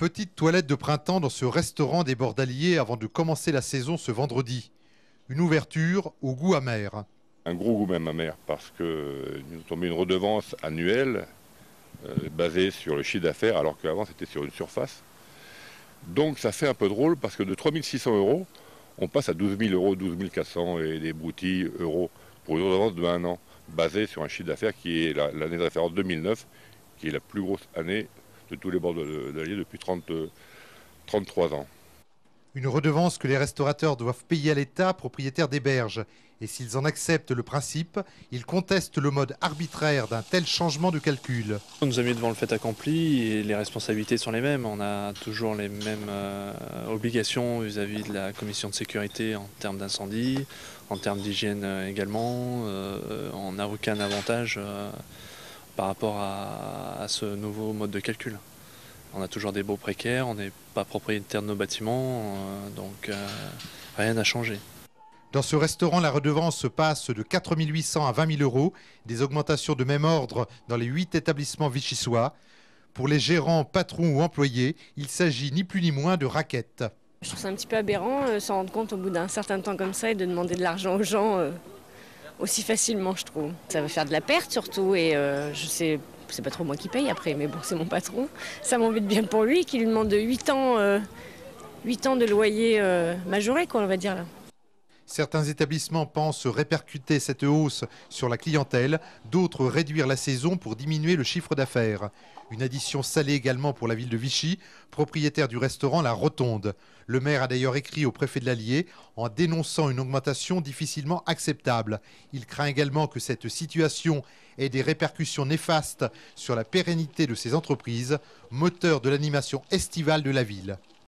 Petite toilette de printemps dans ce restaurant des Bordaliers avant de commencer la saison ce vendredi. Une ouverture au goût amer. Un gros goût même amer parce que nous avons mis une redevance annuelle basée sur le chiffre d'affaires alors qu'avant c'était sur une surface. Donc ça fait un peu drôle parce que de 3 600 €, on passe à 12 000 €, 12 400 et des broutilles euros pour une redevance de 1 an basée sur un chiffre d'affaires qui est l'année de référence 2009, qui est la plus grosse année de tous les Bordaliers depuis 33 ans. Une redevance que les restaurateurs doivent payer à l'État, propriétaire des berges. Et s'ils en acceptent le principe, ils contestent le mode arbitraire d'un tel changement de calcul. On nous a mis devant le fait accompli et les responsabilités sont les mêmes. On a toujours les mêmes obligations vis-à-vis de la commission de sécurité en termes d'incendie, en termes d'hygiène également. On n'a aucun avantage par rapport à ce nouveau mode de calcul. On a toujours des baux précaires, on n'est pas propriétaire de nos bâtiments, donc rien n'a changé. Dans ce restaurant, la redevance passe de 4 800 à 20 000 €, des augmentations de même ordre dans les 8 établissements vichysois. Pour les gérants, patrons ou employés, il s'agit ni plus ni moins de raquettes. Je trouve ça un petit peu aberrant, s'en rendre compte au bout d'un certain temps comme ça et de demander de l'argent aux gens aussi facilement, je trouve. Ça va faire de la perte surtout et je sais, c'est pas trop moi qui paye après, mais bon, c'est mon patron. Ça m'embête bien pour lui, qui lui demande 8 ans de loyer majoré, quoi, on va dire là. Certains établissements pensent répercuter cette hausse sur la clientèle, d'autres réduire la saison pour diminuer le chiffre d'affaires. Une addition salée également pour la ville de Vichy, propriétaire du restaurant La Rotonde. Le maire a d'ailleurs écrit au préfet de l'Allier en dénonçant une augmentation difficilement acceptable. Il craint également que cette situation ait des répercussions néfastes sur la pérennité de ces entreprises, moteur de l'animation estivale de la ville.